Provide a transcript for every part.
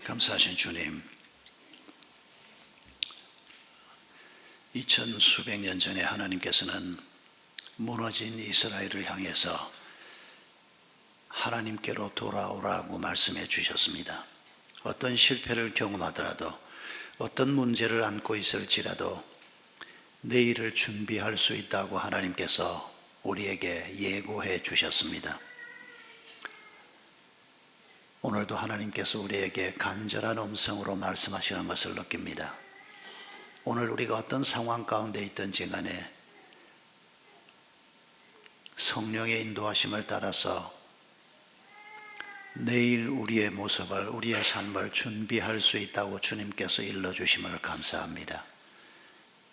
감사하신 주님, 2000 수백 년 전에 하나님께서는 무너진 이스라엘을 향해서 하나님께로 돌아오라고 말씀해 주셨습니다. 어떤 실패를 경험하더라도, 어떤 문제를 안고 있을지라도 내일을 준비할 수 있다고 하나님께서 우리에게 예고해 주셨습니다. 오늘도 하나님께서 우리에게 간절한 음성으로 말씀하시는 것을 느낍니다. 오늘 우리가 어떤 상황 가운데 있든지 간에 성령의 인도하심을 따라서 내일 우리의 모습을, 우리의 삶을 준비할 수 있다고 주님께서 일러주심을 감사합니다.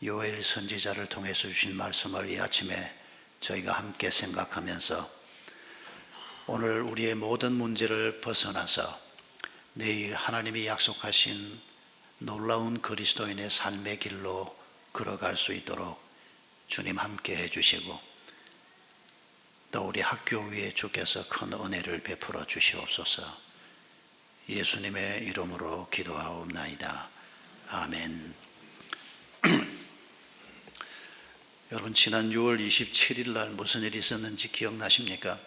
요엘 선지자를 통해서 주신 말씀을 이 아침에 저희가 함께 생각하면서 오늘 우리의 모든 문제를 벗어나서 내일 하나님이 약속하신 놀라운 그리스도인의 삶의 길로 걸어갈 수 있도록 주님 함께 해주시고, 또 우리 학교 위에 주께서 큰 은혜를 베풀어 주시옵소서. 예수님의 이름으로 기도하옵나이다. 아멘. 여러분, 지난 6월 27일 날 무슨 일이 있었는지 기억나십니까?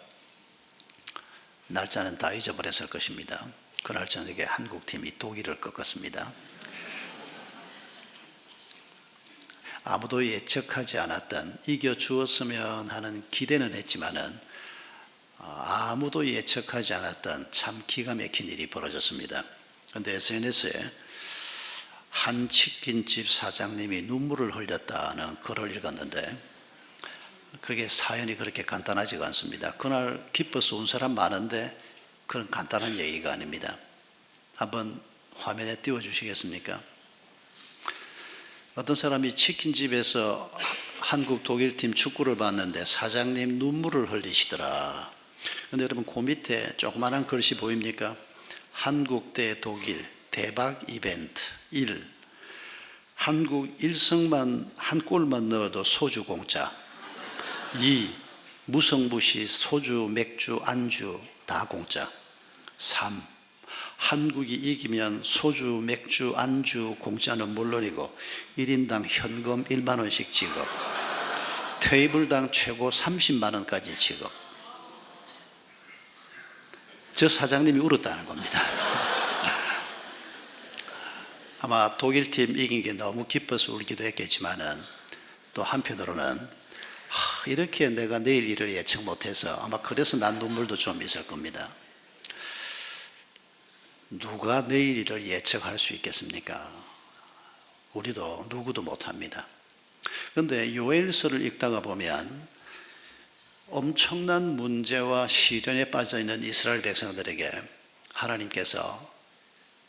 날짜는 다 잊어버렸을 것입니다. 그날 저녁에 한국팀이 독일을 꺾었습니다. 아무도 예측하지 않았던, 이겨주었으면 하는 기대는 했지만은 아무도 예측하지 않았던 참 기가 막힌 일이 벌어졌습니다. 그런데 SNS에 한 치킨집 사장님이 눈물을 흘렸다는 글을 읽었는데, 그게 사연이 그렇게 간단하지가 않습니다. 그날 기뻐서 온 사람 많은데 그런 간단한 얘기가 아닙니다. 한번 화면에 띄워주시겠습니까? 어떤 사람이 치킨집에서 한국 독일팀 축구를 봤는데 사장님 눈물을 흘리시더라. 그런데 여러분, 그 밑에 조그마한 글씨 보입니까? 한국 대 독일 대박 이벤트 1. 한국 1승만 한 골만 넣어도 소주 공짜. 2. 무성부시 소주, 맥주, 안주 다 공짜. 3. 한국이 이기면 소주, 맥주, 안주 공짜는 물론이고 1인당 현금 1만 원씩 지급, 테이블당 최고 30만 원까지 지급. 저 사장님이 울었다는 겁니다. 아마 독일팀 이긴 게 너무 기뻐서 울기도 했겠지만은, 또 한편으로는 이렇게 내가 내일 일을 예측 못해서 아마 그래서 난 눈물도 좀 있을 겁니다. 누가 내일 일을 예측할 수 있겠습니까? 우리도 누구도 못합니다. 그런데 요엘서를 읽다가 보면 엄청난 문제와 시련에 빠져있는 이스라엘 백성들에게 하나님께서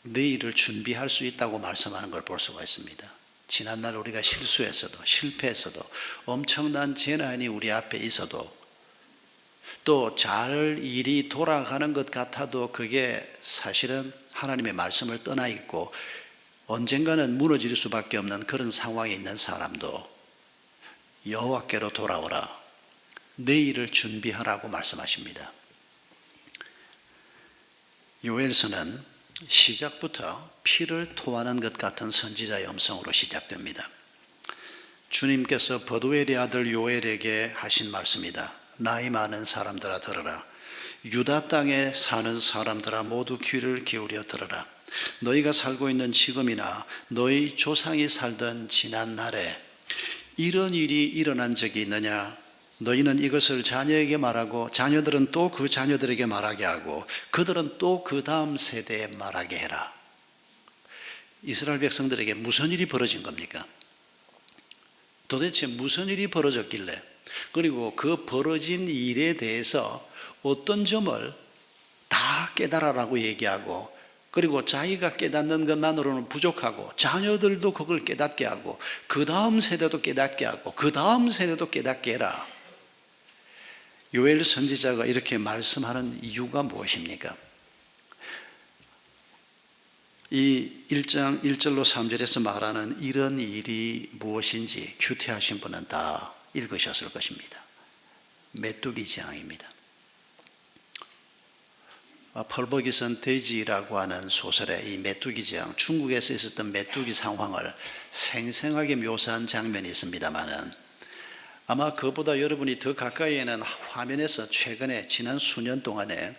내일을 준비할 수 있다고 말씀하는 걸 볼 수가 있습니다. 지난날 우리가 실수했어도, 실패했어도, 엄청난 재난이 우리 앞에 있어도, 또 잘 일이 돌아가는 것 같아도 그게 사실은 하나님의 말씀을 떠나 있고 언젠가는 무너질 수밖에 없는 그런 상황에 있는 사람도 여호와께로 돌아오라, 내일을 준비하라고 말씀하십니다. 요엘서는 시작부터 피를 토하는 것 같은 선지자의 음성으로 시작됩니다. 주님께서 버두엘의 아들 요엘에게 하신 말씀이다. 나이 많은 사람들아 들으라. 유다 땅에 사는 사람들아 모두 귀를 기울여 들으라. 너희가 살고 있는 지금이나 너희 조상이 살던 지난 날에 이런 일이 일어난 적이 있느냐? 너희는 이것을 자녀에게 말하고 자녀들은 또 그 자녀들에게 말하게 하고 그들은 또 그 다음 세대에 말하게 해라. 이스라엘 백성들에게 무슨 일이 벌어진 겁니까? 도대체 무슨 일이 벌어졌길래, 그리고 그 벌어진 일에 대해서 어떤 점을 다 깨달아라고 얘기하고, 그리고 자기가 깨닫는 것만으로는 부족하고 자녀들도 그걸 깨닫게 하고 그 다음 세대도 깨닫게 하고 그 다음 세대도 깨닫게 해라. 요엘 선지자가 이렇게 말씀하는 이유가 무엇입니까? 이 1장 1절로 3절에서 말하는 이런 일이 무엇인지 큐티하신 분은 다 읽으셨을 것입니다. 메뚜기 재앙입니다. 펄버기선 돼지라고 하는 소설의 이 메뚜기 재앙, 중국에서 있었던 메뚜기 상황을 생생하게 묘사한 장면이 있습니다만은 아마 그보다 여러분이 더 가까이에는 화면에서 최근에 지난 수년 동안에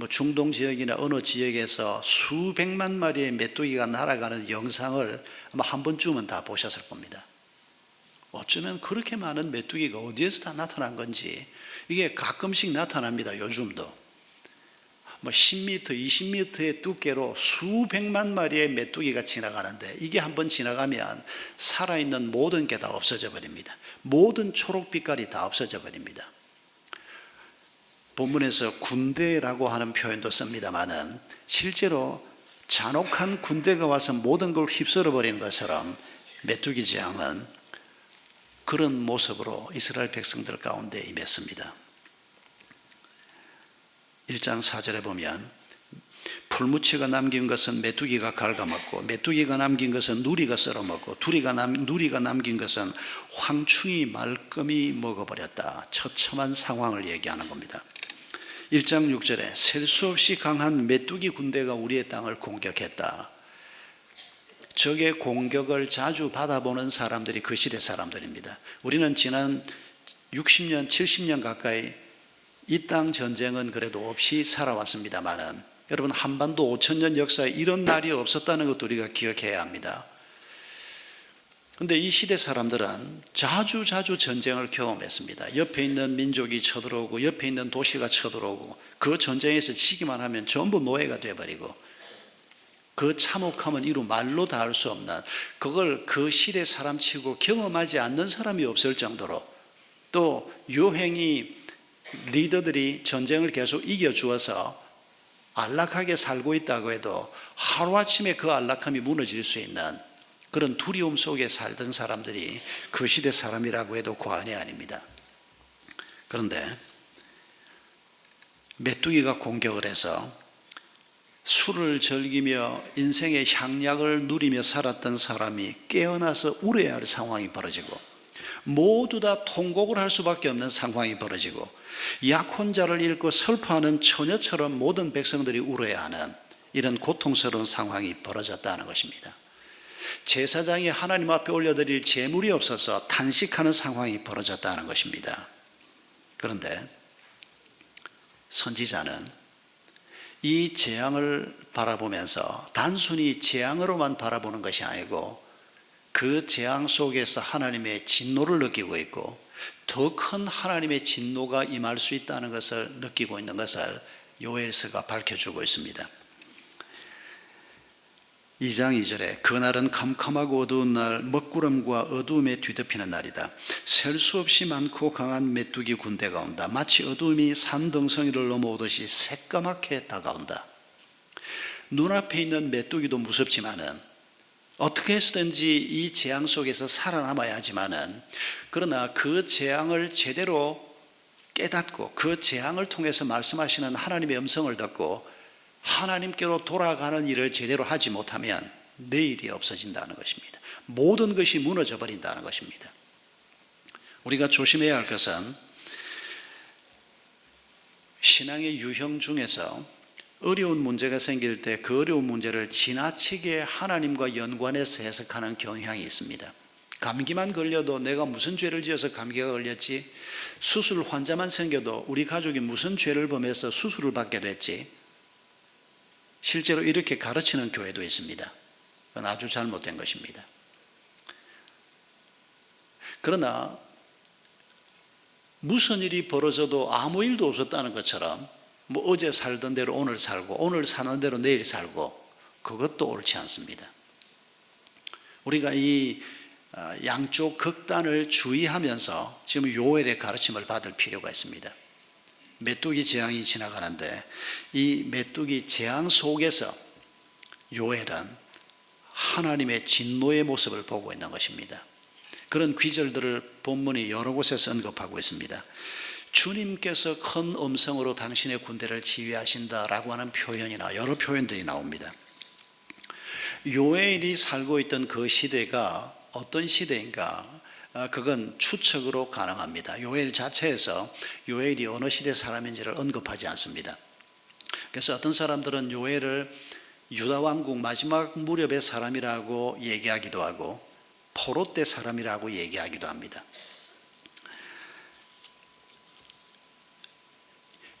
중동 지역이나 어느 지역에서 수백만 마리의 메뚜기가 날아가는 영상을 아마 한 번쯤은 다 보셨을 겁니다. 어쩌면 그렇게 많은 메뚜기가 어디에서 다 나타난 건지, 이게 가끔씩 나타납니다. 요즘도 10m, 20m의 두께로 수백만 마리의 메뚜기가 지나가는데, 이게 한번 지나가면 살아있는 모든 게 다 없어져 버립니다. 모든 초록빛깔이 다 없어져 버립니다. 본문에서 군대라고 하는 표현도 씁니다만은 실제로 잔혹한 군대가 와서 모든 걸 휩쓸어 버리는 것처럼 메뚜기 재앙은 그런 모습으로 이스라엘 백성들 가운데 임했습니다. 1장 4절에 보면 풀무치가 남긴 것은 메뚜기가 갉아먹고, 메뚜기가 남긴 것은 누리가 썰어먹고, 누리가 남긴 것은 황충이 말끔히 먹어버렸다. 처참한 상황을 얘기하는 겁니다. 1장 6절에 셀 수 없이 강한 메뚜기 군대가 우리의 땅을 공격했다. 적의 공격을 자주 받아보는 사람들이 그 시대 사람들입니다. 우리는 지난 60년, 70년 가까이 이 땅 전쟁은 그래도 없이 살아왔습니다만은, 여러분, 한반도 5천년 역사에 이런 날이 없었다는 것도 우리가 기억해야 합니다. 그런데 이 시대 사람들은 자주 전쟁을 경험했습니다. 옆에 있는 민족이 쳐들어오고, 옆에 있는 도시가 쳐들어오고, 그 전쟁에서 지기만 하면 전부 노예가 되어버리고, 그 참혹함은 이루 말로 다 할 수 없는, 그걸 그 시대 사람치고 경험하지 않는 사람이 없을 정도로, 또 요행이 리더들이 전쟁을 계속 이겨주어서 안락하게 살고 있다고 해도 하루아침에 그 안락함이 무너질 수 있는 그런 두려움 속에 살던 사람들이 그 시대 사람이라고 해도 과언이 아닙니다. 그런데 메뚜기가 공격을 해서 술을 즐기며 인생의 향약을 누리며 살았던 사람이 깨어나서 울어야 할 상황이 벌어지고, 모두 다 통곡을 할 수밖에 없는 상황이 벌어지고, 약혼자를 잃고 슬퍼하는 처녀처럼 모든 백성들이 울어야 하는 이런 고통스러운 상황이 벌어졌다는 것입니다. 제사장이 하나님 앞에 올려드릴 제물이 없어서 탄식하는 상황이 벌어졌다는 것입니다. 그런데 선지자는 이 재앙을 바라보면서 단순히 재앙으로만 바라보는 것이 아니고, 그 재앙 속에서 하나님의 진노를 느끼고 있고, 더 큰 하나님의 진노가 임할 수 있다는 것을 느끼고 있는 것을 요엘서가 밝혀주고 있습니다. 2장 2절에 그날은 캄캄하고 어두운 날, 먹구름과 어두움에 뒤덮이는 날이다. 셀 수 없이 많고 강한 메뚜기 군대가 온다. 마치 어두움이 산등성이를 넘어오듯이 새까맣게 다가온다. 눈앞에 있는 메뚜기도 무섭지만은, 어떻게 해서든지 이 재앙 속에서 살아남아야 하지만은, 그러나 그 재앙을 제대로 깨닫고 그 재앙을 통해서 말씀하시는 하나님의 음성을 듣고 하나님께로 돌아가는 일을 제대로 하지 못하면 내일이 없어진다는 것입니다. 모든 것이 무너져 버린다는 것입니다. 우리가 조심해야 할 것은, 신앙의 유형 중에서 어려운 문제가 생길 때 그 어려운 문제를 지나치게 하나님과 연관해서 해석하는 경향이 있습니다. 감기만 걸려도 내가 무슨 죄를 지어서 감기가 걸렸지? 수술 환자만 생겨도 우리 가족이 무슨 죄를 범해서 수술을 받게 됐지? 실제로 이렇게 가르치는 교회도 있습니다. 그건 아주 잘못된 것입니다. 그러나 무슨 일이 벌어져도 아무 일도 없었다는 것처럼, 어제 살던 대로 오늘 살고, 오늘 사는 대로 내일 살고, 그것도 옳지 않습니다. 우리가 이 양쪽 극단을 주의하면서 지금 요엘의 가르침을 받을 필요가 있습니다. 메뚜기 재앙이 지나가는데, 이 메뚜기 재앙 속에서 요엘은 하나님의 진노의 모습을 보고 있는 것입니다. 그런 귀절들을 본문이 여러 곳에서 언급하고 있습니다. 주님께서 큰 음성으로 당신의 군대를 지휘하신다라고 하는 표현이나 여러 표현들이 나옵니다. 요엘이 살고 있던 그 시대가 어떤 시대인가? 그건 추측으로 가능합니다. 요엘 자체에서 요엘이 어느 시대 사람인지를 언급하지 않습니다. 그래서 어떤 사람들은 요엘을 유다 왕국 마지막 무렵의 사람이라고 얘기하기도 하고 포로 때 사람이라고 얘기하기도 합니다.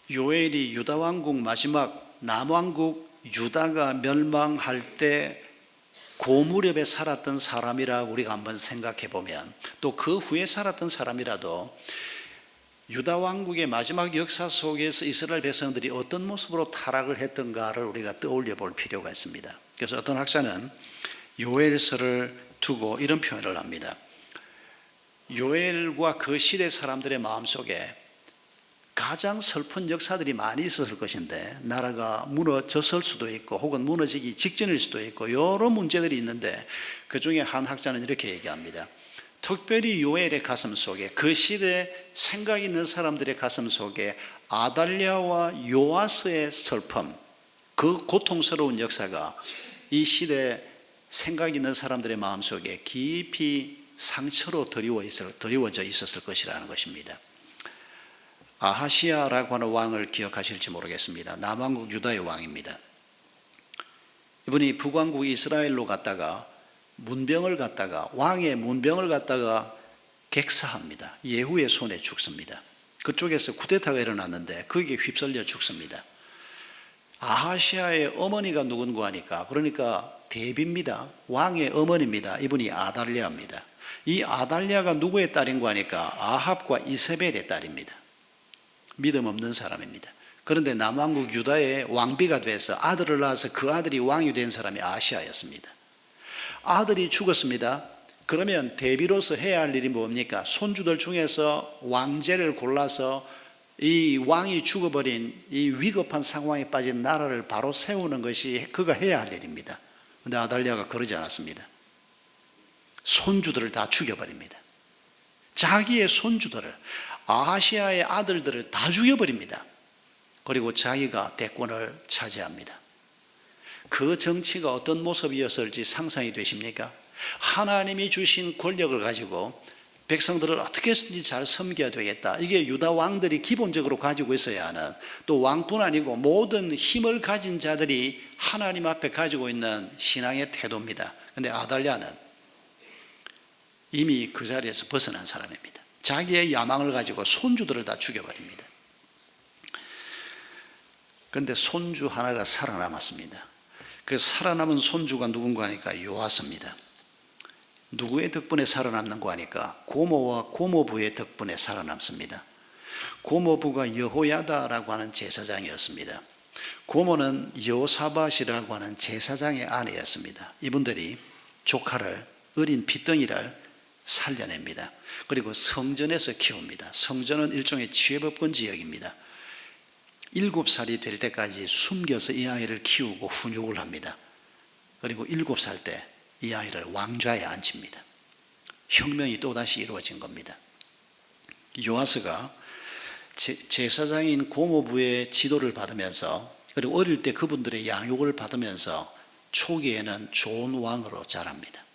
요엘이 유다 왕국 마지막 남왕국 유다가 멸망할 때 그 무렵에 살았던 사람이라고 우리가 한번 생각해 보면, 또 그 후에 살았던 사람이라도 유다 왕국의 마지막 역사 속에서 이스라엘 백성들이 어떤 모습으로 타락을 했던가를 우리가 떠올려 볼 필요가 있습니다. 그래서 어떤 학자는 요엘서를 두고 이런 표현을 합니다. 요엘과 그 시대 사람들의 마음속에 가장 슬픈 역사들이 많이 있었을 것인데, 나라가 무너졌을 수도 있고 혹은 무너지기 직전일 수도 있고 여러 문제들이 있는데, 그 중에 한 학자는 이렇게 얘기합니다. 특별히 요엘의 가슴 속에, 그 시대에 생각 있는 사람들의 가슴 속에 아달랴와 요아스의 슬픔, 그 고통스러운 역사가 이 시대에 생각 있는 사람들의 마음속에 깊이 상처로 드리워져 있었을 것이라는 것입니다. 아하시아라고 하는 왕을 기억하실지 모르겠습니다. 남왕국 유다의 왕입니다. 이분이 북왕국 이스라엘로 갔다가 왕의 문병을 갖다가 객사합니다. 예후의 손에 죽습니다. 그쪽에서 쿠데타가 일어났는데 거기에 휩쓸려 죽습니다. 아하시아의 어머니가 누군가 하니까, 그러니까 대비입니다. 왕의 어머니입니다. 이분이 아달랴입니다. 이 아달랴가 누구의 딸인가 하니까 아합과 이세벨의 딸입니다. 믿음 없는 사람입니다. 그런데 남왕국 유다의 왕비가 돼서 아들을 낳아서 그 아들이 왕이 된 사람이 아시아였습니다. 아들이 죽었습니다. 그러면 대비로서 해야 할 일이 뭡니까? 손주들 중에서 왕제를 골라서 이 왕이 죽어버린 이 위급한 상황에 빠진 나라를 바로 세우는 것이 그가 해야 할 일입니다. 그런데 아달랴가 그러지 않았습니다. 손주들을 다 죽여버립니다. 자기의 손주들을, 아하시아의 아들들을 다 죽여버립니다. 그리고 자기가 대권을 차지합니다. 그 정치가 어떤 모습이었을지 상상이 되십니까? 하나님이 주신 권력을 가지고 백성들을 어떻게 해서든지 잘 섬겨야 되겠다. 이게 유다 왕들이 기본적으로 가지고 있어야 하는, 또 왕뿐 아니고 모든 힘을 가진 자들이 하나님 앞에 가지고 있는 신앙의 태도입니다. 그런데 아달랴는 이미 그 자리에서 벗어난 사람입니다. 자기의 야망을 가지고 손주들을 다 죽여버립니다. 그런데 손주 하나가 살아남았습니다. 그 살아남은 손주가 누군가 하니까 요아스입니다. 누구의 덕분에 살아남는가 하니까 고모와 고모부의 덕분에 살아남습니다. 고모부가 여호야다라고 하는 제사장이었습니다. 고모는 여호사밧이라고 하는 제사장의 아내였습니다. 이분들이 조카를, 어린 핏덩이를 살려냅니다. 그리고 성전에서 키웁니다. 성전은 일종의 지회법권 지역입니다. 7살이 될 때까지 숨겨서 이 아이를 키우고 훈육을 합니다. 그리고 7살 때 이 아이를 왕좌에 앉힙니다. 혁명이 또다시 이루어진 겁니다. 요아스가 제사장인 고모부의 지도를 받으면서, 그리고 어릴 때 그분들의 양육을 받으면서 초기에는 좋은 왕으로 자랍니다.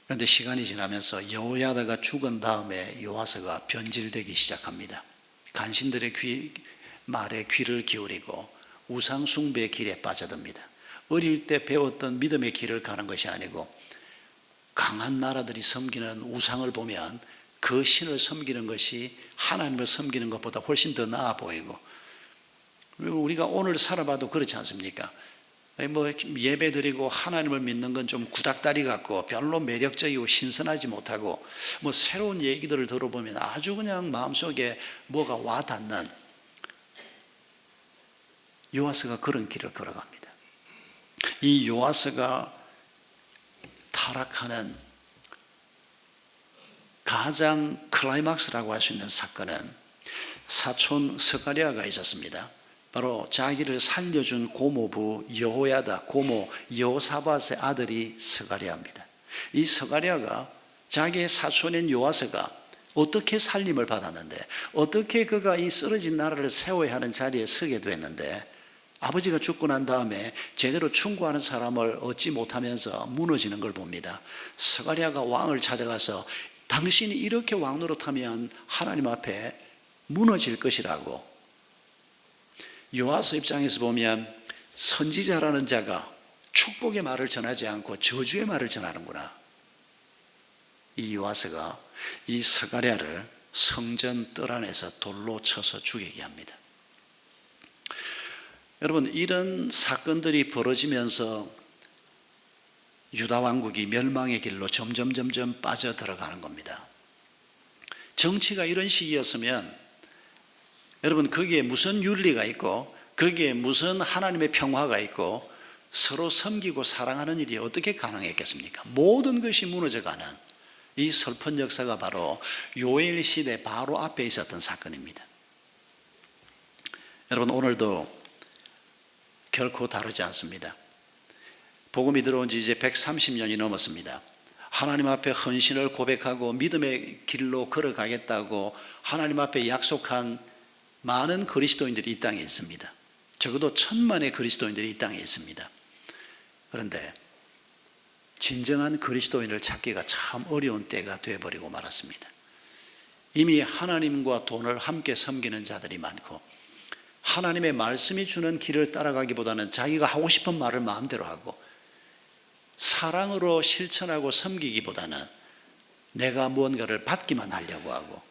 그런데 시간이 지나면서 여호야다가 죽은 다음에 요아스가 변질되기 시작합니다. 간신들의 말에 귀를 기울이고 우상 숭배의 길에 빠져듭니다. 어릴 때 배웠던 믿음의 길을 가는 것이 아니고 강한 나라들이 섬기는 우상을 보면 그 신을 섬기는 것이 하나님을 섬기는 것보다 훨씬 더 나아 보이고, 우리가 오늘 살아봐도 그렇지 않습니까? 예배 드리고 하나님을 믿는 건 좀 구닥다리 같고 별로 매력적이고 신선하지 못하고, 새로운 얘기들을 들어보면 아주 그냥 마음속에 뭐가 와 닿는, 요아스가 그런 길을 걸어갑니다. 이 요아스가 타락하는 가장 클라이막스라고 할 수 있는 사건은 사촌 스가랴가 있었습니다. 바로 자기를 살려준 고모부 여호야다, 고모 여호사밧의 아들이 스가랴입니다. 이 스가랴가 자기의 사촌인 요아스가 어떻게 살림을 받았는데, 어떻게 그가 이 쓰러진 나라를 세워야 하는 자리에 서게 됐는데, 아버지가 죽고 난 다음에 제대로 충고하는 사람을 얻지 못하면서 무너지는 걸 봅니다. 스가랴가 왕을 찾아가서 당신이 이렇게 왕 노릇하면 하나님 앞에 무너질 것이라고 요아서 입장에서 보면 선지자라는 자가 축복의 말을 전하지 않고 저주의 말을 전하는구나. 이 요아서가 이 스가랴를 성전 뜰 안에서 돌로 쳐서 죽이게 합니다. 여러분, 이런 사건들이 벌어지면서 유다 왕국이 멸망의 길로 점점 빠져들어가는 겁니다. 정치가 이런 식이었으면 여러분, 거기에 무슨 윤리가 있고 거기에 무슨 하나님의 평화가 있고 서로 섬기고 사랑하는 일이 어떻게 가능했겠습니까? 모든 것이 무너져가는 이 슬픈 역사가 바로 요엘 시대 바로 앞에 있었던 사건입니다. 여러분, 오늘도 결코 다르지 않습니다. 복음이 들어온 지 이제 130년이 넘었습니다. 하나님 앞에 헌신을 고백하고 믿음의 길로 걸어가겠다고 하나님 앞에 약속한 많은 그리스도인들이 이 땅에 있습니다. 적어도 1000만의 그리스도인들이 이 땅에 있습니다. 그런데 진정한 그리스도인을 찾기가 참 어려운 때가 되어버리고 말았습니다. 이미 하나님과 돈을 함께 섬기는 자들이 많고 하나님의 말씀이 주는 길을 따라가기보다는 자기가 하고 싶은 말을 마음대로 하고 사랑으로 실천하고 섬기기보다는 내가 무언가를 받기만 하려고 하고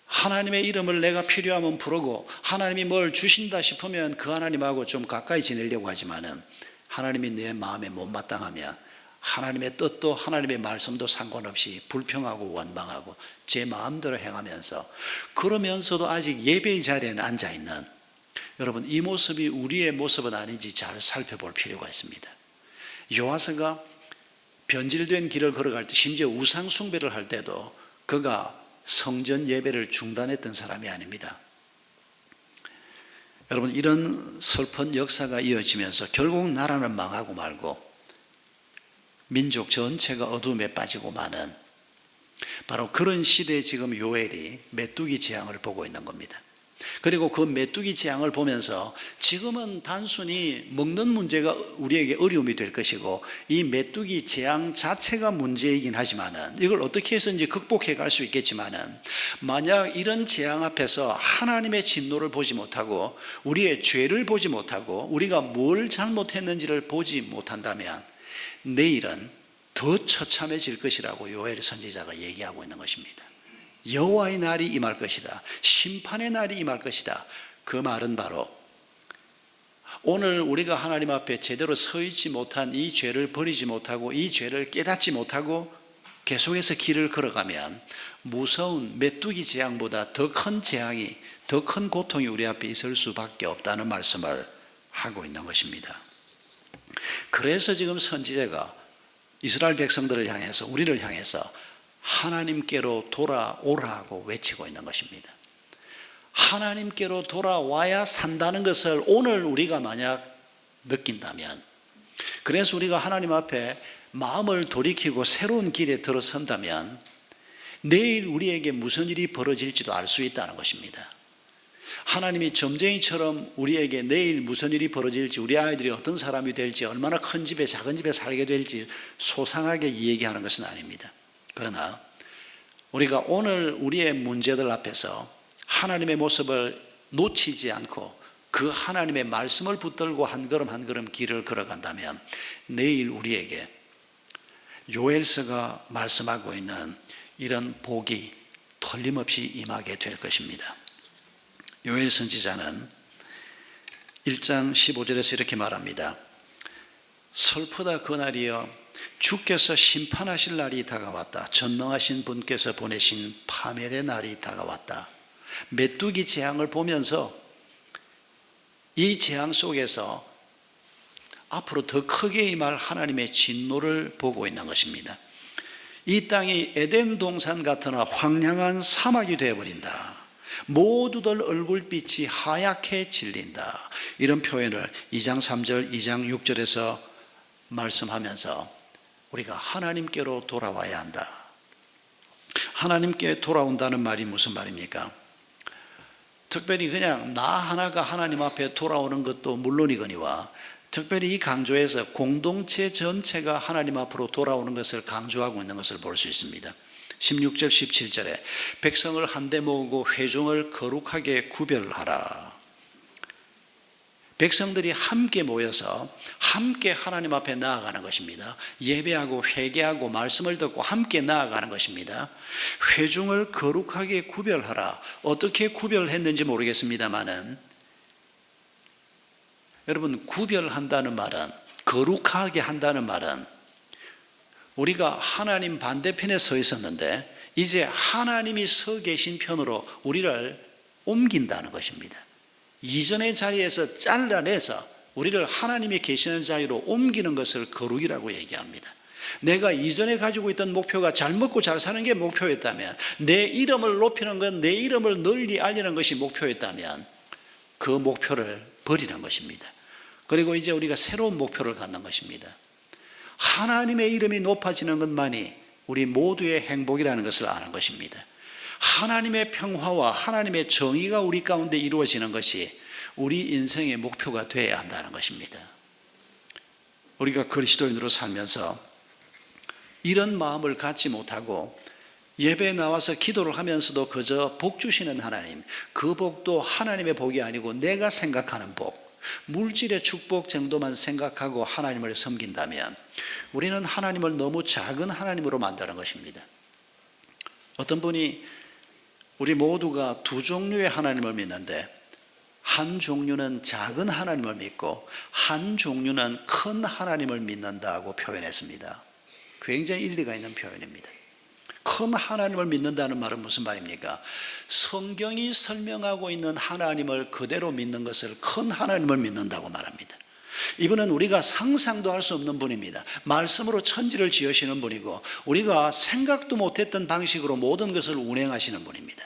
하나님의 이름을 내가 필요하면 부르고 하나님이 뭘 주신다 싶으면 그 하나님하고 좀 가까이 지내려고 하지만은 하나님이 내 마음에 못마땅하면 하나님의 뜻도 하나님의 말씀도 상관없이 불평하고 원망하고 제 마음대로 행하면서 그러면서도 아직 예배의 자리에는 앉아있는 여러분, 이 모습이 우리의 모습은 아닌지 잘 살펴볼 필요가 있습니다. 요아서가 변질된 길을 걸어갈 때 심지어 우상 숭배를 할 때도 그가 성전 예배를 중단했던 사람이 아닙니다. 여러분, 이런 슬픈 역사가 이어지면서 결국 나라는 망하고 말고 민족 전체가 어둠에 빠지고 마는 바로 그런 시대에 지금 요엘이 메뚜기 재앙을 보고 있는 겁니다. 그리고 그 메뚜기 재앙을 보면서 지금은 단순히 먹는 문제가 우리에게 어려움이 될 것이고 이 메뚜기 재앙 자체가 문제이긴 하지만은 이걸 어떻게 해서인지 극복해 갈 수 있겠지만은 만약 이런 재앙 앞에서 하나님의 진노를 보지 못하고 우리의 죄를 보지 못하고 우리가 뭘 잘못했는지를 보지 못한다면 내일은 더 처참해질 것이라고 요엘 선지자가 얘기하고 있는 것입니다. 여호와의 날이 임할 것이다. 심판의 날이 임할 것이다. 그 말은 바로 오늘 우리가 하나님 앞에 제대로 서 있지 못한 이 죄를 버리지 못하고 이 죄를 깨닫지 못하고 계속해서 길을 걸어가면 무서운 메뚜기 재앙보다 더 큰 재앙이, 더 큰 고통이 우리 앞에 있을 수밖에 없다는 말씀을 하고 있는 것입니다. 그래서 지금 선지자가 이스라엘 백성들을 향해서, 우리를 향해서 하나님께로 돌아오라고 외치고 있는 것입니다. 하나님께로 돌아와야 산다는 것을 오늘 우리가 만약 느낀다면, 그래서 우리가 하나님 앞에 마음을 돌이키고 새로운 길에 들어선다면 내일 우리에게 무슨 일이 벌어질지도 알 수 있다는 것입니다. 하나님이 점쟁이처럼 우리에게 내일 무슨 일이 벌어질지, 우리 아이들이 어떤 사람이 될지, 얼마나 큰 집에 작은 집에 살게 될지 소상하게 얘기하는 것은 아닙니다. 그러나 우리가 오늘 우리의 문제들 앞에서 하나님의 모습을 놓치지 않고 그 하나님의 말씀을 붙들고 한 걸음 한 걸음 길을 걸어간다면 내일 우리에게 요엘서가 말씀하고 있는 이런 복이 틀림없이 임하게 될 것입니다. 요엘 선지자는 1장 15절에서 이렇게 말합니다. 슬프다 그날이여, 주께서 심판하실 날이 다가왔다. 전능하신 분께서 보내신 파멸의 날이 다가왔다. 메뚜기 재앙을 보면서 이 재앙 속에서 앞으로 더 크게 임할 하나님의 진노를 보고 있는 것입니다. 이 땅이 에덴 동산 같으나 황량한 사막이 되어버린다. 모두들 얼굴빛이 하얗게 질린다. 이런 표현을 2장 3절, 2장 6절에서 말씀하면서 우리가 하나님께로 돌아와야 한다. 하나님께 돌아온다는 말이 무슨 말입니까? 특별히 그냥 나 하나가 하나님 앞에 돌아오는 것도 물론이거니와 특별히 이 강조에서 공동체 전체가 하나님 앞으로 돌아오는 것을 강조하고 있는 것을 볼 수 있습니다. 16절 17절에 백성을 한데 모으고 회중을 거룩하게 구별하라. 백성들이 함께 모여서 함께 하나님 앞에 나아가는 것입니다. 예배하고 회개하고 말씀을 듣고 함께 나아가는 것입니다. 회중을 거룩하게 구별하라. 어떻게 구별했는지 모르겠습니다만은, 여러분, 구별한다는 말은, 거룩하게 한다는 말은, 우리가 하나님 반대편에 서 있었는데 이제 하나님이 서 계신 편으로 우리를 옮긴다는 것입니다. 이전의 자리에서 잘라내서 우리를 하나님이 계시는 자리로 옮기는 것을 거룩이라고 얘기합니다. 내가 이전에 가지고 있던 목표가 잘 먹고 잘 사는 게 목표였다면, 내 이름을 높이는 것, 내 이름을 널리 알리는 것이 목표였다면 그 목표를 버리는 것입니다. 그리고 이제 우리가 새로운 목표를 갖는 것입니다. 하나님의 이름이 높아지는 것만이 우리 모두의 행복이라는 것을 아는 것입니다. 하나님의 평화와 하나님의 정의가 우리 가운데 이루어지는 것이 우리 인생의 목표가 되어야 한다는 것입니다. 우리가 그리스도인으로 살면서 이런 마음을 갖지 못하고 예배에 나와서 기도를 하면서도 그저 복 주시는 하나님, 그 복도 하나님의 복이 아니고 내가 생각하는 복, 물질의 축복 정도만 생각하고 하나님을 섬긴다면 우리는 하나님을 너무 작은 하나님으로 만드는 것입니다. 어떤 분이 우리 모두가 두 종류의 하나님을 믿는데, 한 종류는 작은 하나님을 믿고 한 종류는 큰 하나님을 믿는다고 표현했습니다. 굉장히 일리가 있는 표현입니다. 큰 하나님을 믿는다는 말은 무슨 말입니까? 성경이 설명하고 있는 하나님을 그대로 믿는 것을 큰 하나님을 믿는다고 말합니다. 이분은 우리가 상상도 할 수 없는 분입니다. 말씀으로 천지를 지으시는 분이고 우리가 생각도 못했던 방식으로 모든 것을 운행하시는 분입니다.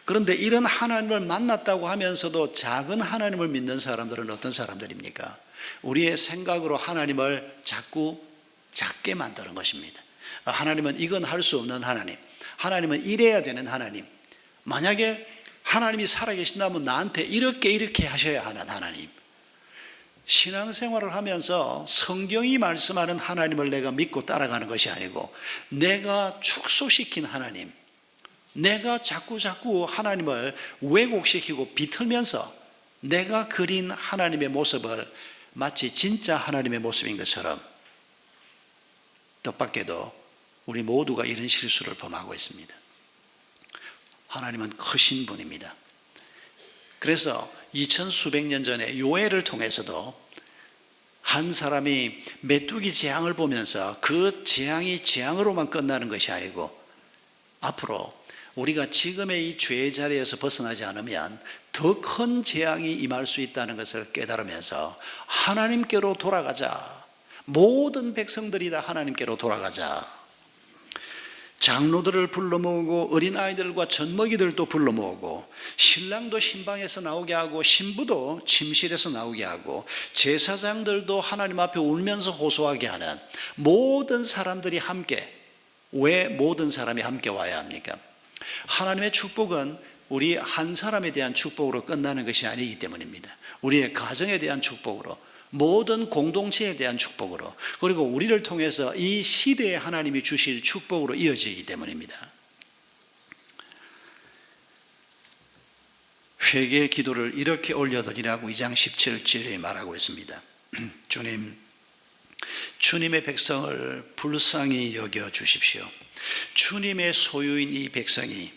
그런데 이런 하나님을 만났다고 하면서도 작은 하나님을 믿는 사람들은 어떤 사람들입니까? 우리의 생각으로 하나님을 자꾸 작게 만드는 것입니다. 하나님은 이건 할 수 없는 하나님, 하나님은 이래야 되는 하나님, 만약에 하나님이 살아계신다면 나한테 이렇게 하셔야 하는 하나님. 신앙생활을 하면서 성경이 말씀하는 하나님을 내가 믿고 따라가는 것이 아니고 내가 축소시킨 하나님, 내가 자꾸 하나님을 왜곡시키고 비틀면서 내가 그린 하나님의 모습을 마치 진짜 하나님의 모습인 것처럼, 뜻밖에도 우리 모두가 이런 실수를 범하고 있습니다. 하나님은 크신 분입니다. 그래서 2000수백 년 전에 요엘을 통해서도 한 사람이 메뚜기 재앙을 보면서 그 재앙이 재앙으로만 끝나는 것이 아니고 앞으로 우리가 지금의 이 죄의 자리에서 벗어나지 않으면 더 큰 재앙이 임할 수 있다는 것을 깨달으면서 하나님께로 돌아가자, 모든 백성들이 다 하나님께로 돌아가자, 장로들을 불러 모으고 어린아이들과 젖먹이들도 불러 모으고 신랑도 신방에서 나오게 하고 신부도 침실에서 나오게 하고 제사장들도 하나님 앞에 울면서 호소하게 하는 모든 사람들이 함께. 왜 모든 사람이 함께 와야 합니까? 하나님의 축복은 우리 한 사람에 대한 축복으로 끝나는 것이 아니기 때문입니다. 우리의 가정에 대한 축복으로, 모든 공동체에 대한 축복으로, 그리고 우리를 통해서 이 시대에 하나님이 주실 축복으로 이어지기 때문입니다. 회개의 기도를 이렇게 올려드리라고 2장 17절에 말하고 있습니다. 주님, 주님의 백성을 불쌍히 여겨 주십시오. 주님의 소유인 이 백성이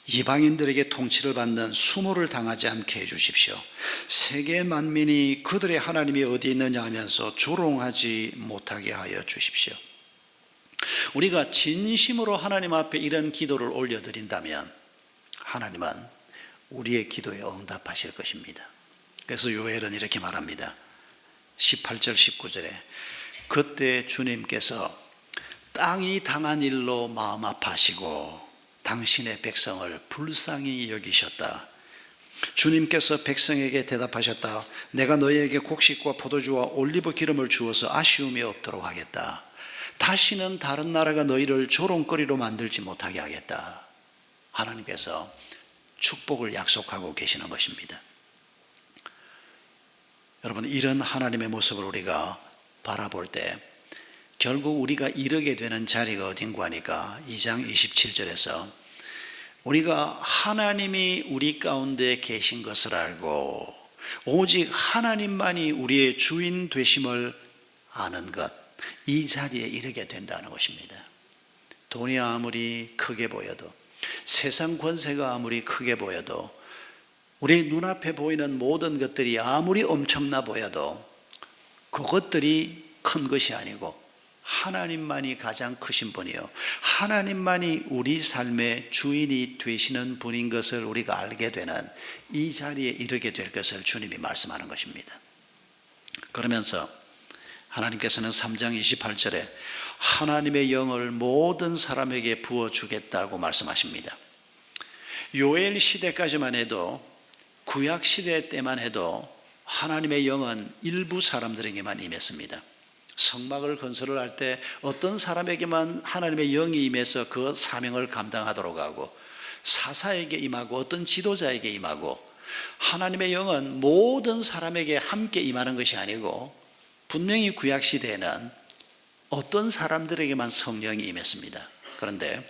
이방인들에게 통치를 받는 수모를 당하지 않게 해주십시오. 세계 만민이 그들의 하나님이 어디 있느냐 하면서 조롱하지 못하게 하여 주십시오. 우리가 진심으로 하나님 앞에 이런 기도를 올려드린다면 하나님은 우리의 기도에 응답하실 것입니다. 그래서 요엘은 이렇게 말합니다. 18절 19절에 그때 주님께서 땅이 당한 일로 마음 아파하시고 당신의 백성을 불쌍히 여기셨다. 주님께서 백성에게 대답하셨다. 내가 너희에게 곡식과 포도주와 올리브 기름을 주어서 아쉬움이 없도록 하겠다. 다시는 다른 나라가 너희를 조롱거리로 만들지 못하게 하겠다. 하나님께서 축복을 약속하고 계시는 것입니다. 여러분, 이런 하나님의 모습을 우리가 바라볼 때 결국 우리가 이르게 되는 자리가 어딘가 하니까 2장 27절에서 우리가 하나님이 우리 가운데 계신 것을 알고 오직 하나님만이 우리의 주인 되심을 아는 것, 이 자리에 이르게 된다는 것입니다. 돈이 아무리 크게 보여도, 세상 권세가 아무리 크게 보여도, 우리 눈앞에 보이는 모든 것들이 아무리 엄청나 보여도 그것들이 큰 것이 아니고 하나님만이 가장 크신 분이요, 하나님만이 우리 삶의 주인이 되시는 분인 것을 우리가 알게 되는 이 자리에 이르게 될 것을 주님이 말씀하는 것입니다. 그러면서 하나님께서는 3장 28절에 하나님의 영을 모든 사람에게 부어주겠다고 말씀하십니다. 요엘 시대까지만 해도, 구약 시대 때만 해도 하나님의 영은 일부 사람들에게만 임했습니다. 성막을 건설을 할 때 어떤 사람에게만 하나님의 영이 임해서 그 사명을 감당하도록 하고, 사사에게 임하고 어떤 지도자에게 임하고, 하나님의 영은 모든 사람에게 함께 임하는 것이 아니고 분명히 구약 시대에는 어떤 사람들에게만 성령이 임했습니다. 그런데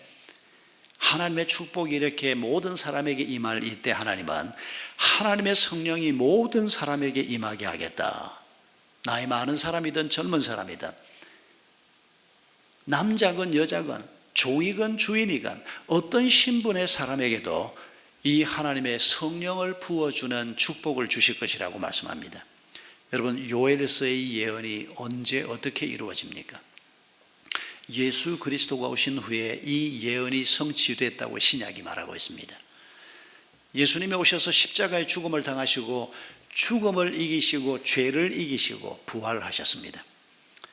하나님의 축복이 이렇게 모든 사람에게 임할 이때 하나님은 하나님의 성령이 모든 사람에게 임하게 하겠다. 나이 많은 사람이든 젊은 사람이든, 남자건 여자건, 조이건 주인이건 어떤 신분의 사람에게도 이 하나님의 성령을 부어주는 축복을 주실 것이라고 말씀합니다. 여러분, 요엘서의 예언이 언제 어떻게 이루어집니까? 예수 그리스도가 오신 후에 이 예언이 성취됐다고 신약이 말하고 있습니다. 예수님이 오셔서 십자가의 죽음을 당하시고 죽음을 이기시고 죄를 이기시고 부활하셨습니다.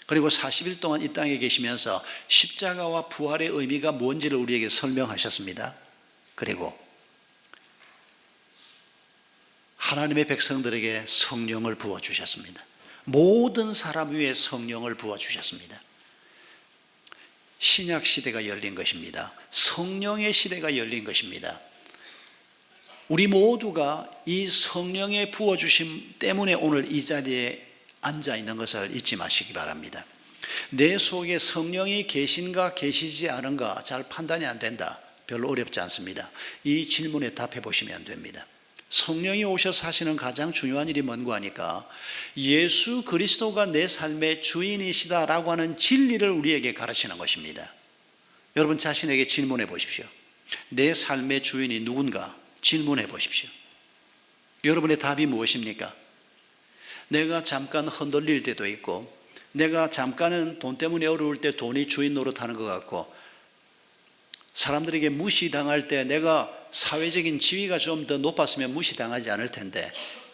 그리고 40일 동안 이 땅에 계시면서 십자가와 부활의 의미가 뭔지를 우리에게 설명하셨습니다. 그리고 하나님의 백성들에게 성령을 부어주셨습니다. 모든 사람 위에 성령을 부어주셨습니다. 신약 시대가 열린 것입니다. 성령의 시대가 열린 것입니다. 우리 모두가 이 성령의 부어주심 때문에 오늘 이 자리에 앉아 있는 것을 잊지 마시기 바랍니다. 내 속에 성령이 계신가 계시지 않은가 잘 판단이 안 된다. 별로 어렵지 않습니다. 이 질문에 답해 보시면 됩니다. 성령이 오셔서 하시는 가장 중요한 일이 뭔가 하니까 예수 그리스도가 내 삶의 주인이시다라고 하는 진리를 우리에게 가르치는 것입니다. 여러분 자신에게 질문해 보십시오. 내 삶의 주인이 누군가 질문해 보십시오. 여러분의 답이 무엇입니까? 내가 잠깐 흔들릴 때도 있고, 내가 잠깐은 돈 때문에 어려울 때 돈이 주인 노릇하는 것 같고, 사람들에게 무시당할 때 내가 사회적인 지위가 좀 더 높았으면 무시당하지 않을 텐데,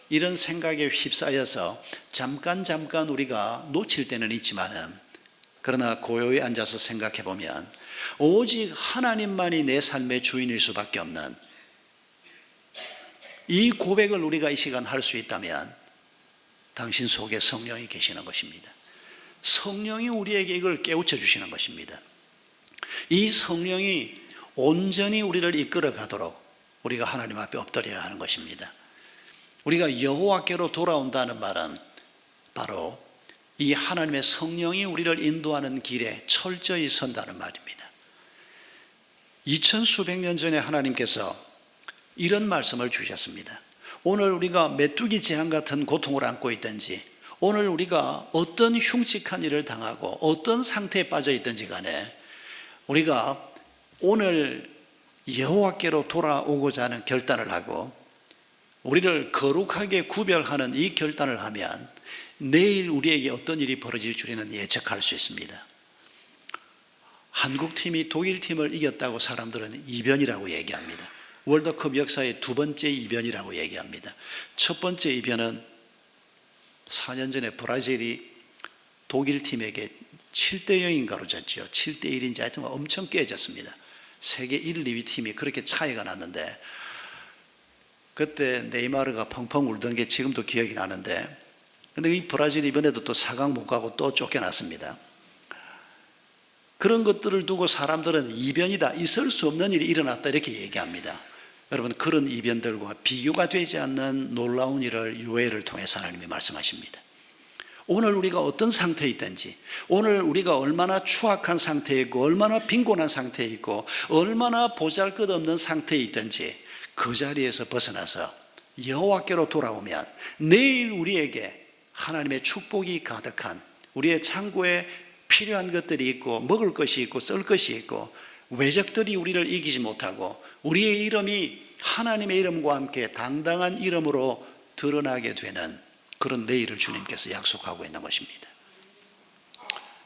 이런 생각에 휩싸여서 잠깐 우리가 놓칠 때는 있지만은, 그러나 고요히 앉아서 생각해 보면 오직 하나님만이 내 삶의 주인일 수밖에 없는 이 고백을 우리가 이 시간 할 수 있다면 당신 속에 성령이 계시는 것입니다. 성령이 우리에게 이걸 깨우쳐 주시는 것입니다. 이 성령이 온전히 우리를 이끌어 가도록 우리가 하나님 앞에 엎드려야 하는 것입니다. 우리가 여호와께로 돌아온다는 말은 바로 이 하나님의 성령이 우리를 인도하는 길에 철저히 선다는 말입니다. 2000수백 년 전에 하나님께서 이런 말씀을 주셨습니다. 오늘 우리가 메뚜기 재앙 같은 고통을 안고 있든지, 오늘 우리가 어떤 흉측한 일을 당하고 어떤 상태에 빠져 있든지 간에 우리가 오늘 여호와께로 돌아오고자 하는 결단을 하고 우리를 거룩하게 구별하는 이 결단을 하면 내일 우리에게 어떤 일이 벌어질 줄에는 예측할 수 있습니다. 한국팀이 독일팀을 이겼다고 사람들은 이변이라고 얘기합니다. 월드컵 역사의 두 번째 이변이라고 얘기합니다. 첫 번째 이변은 4년 전에 브라질이 독일팀에게 7대0인가로 졌죠. 7대1인지 하여튼 엄청 깨졌습니다. 세계 1, 2위 팀이 그렇게 차이가 났는데, 그때 네이마르가 펑펑 울던 게 지금도 기억이 나는데, 근데 이 브라질 이번에도 또 4강 못 가고 또 쫓겨났습니다. 그런 것들을 두고 사람들은 이변이다, 있을 수 없는 일이 일어났다 이렇게 얘기합니다. 여러분, 그런 이변들과 비교가 되지 않는 놀라운 일을 요엘을 통해서 하나님이 말씀하십니다. 오늘 우리가 어떤 상태에 있든지, 오늘 우리가 얼마나 추악한 상태에 있고 얼마나 빈곤한 상태에 있고 얼마나 보잘것없는 상태에 있든지 그 자리에서 벗어나서 여호와께로 돌아오면 내일 우리에게 하나님의 축복이 가득한, 우리의 창고에 필요한 것들이 있고 먹을 것이 있고 쓸 것이 있고 외적들이 우리를 이기지 못하고 우리의 이름이 하나님의 이름과 함께 당당한 이름으로 드러나게 되는 그런 내일을 주님께서 약속하고 있는 것입니다.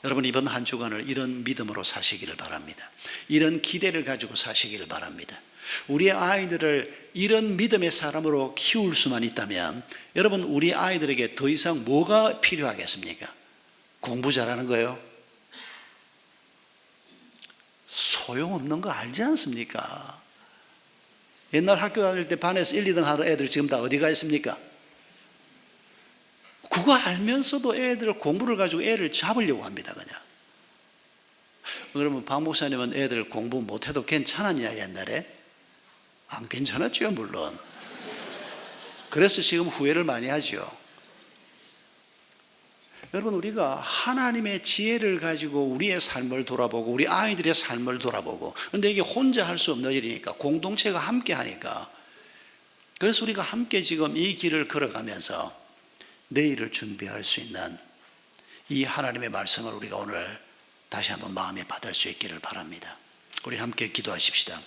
여러분, 이번 한 주간을 이런 믿음으로 사시기를 바랍니다. 이런 기대를 가지고 사시기를 바랍니다. 우리의 아이들을 이런 믿음의 사람으로 키울 수만 있다면 여러분, 우리 아이들에게 더 이상 뭐가 필요하겠습니까? 공부 잘하는 거요? 소용없는 거 알지 않습니까? 옛날 학교 다닐 때 반에서 1, 2등 하는 애들 지금 다 어디 가 있습니까? 그거 알면서도 애들 공부를 가지고 애를 잡으려고 합니다. 그냥. 그러면 박 목사님은 애들 공부 못해도 괜찮았냐 옛날에? 안 괜찮았죠, 물론. 그래서 지금 후회를 많이 하죠. 여러분, 우리가 하나님의 지혜를 가지고 우리의 삶을 돌아보고 우리 아이들의 삶을 돌아보고, 그런데 이게 혼자 할 수 없는 일이니까 공동체가 함께 하니까, 그래서 우리가 함께 지금 이 길을 걸어가면서 내일을 준비할 수 있는 이 하나님의 말씀을 우리가 오늘 다시 한번 마음에 받을 수 있기를 바랍니다. 우리 함께 기도하십시다.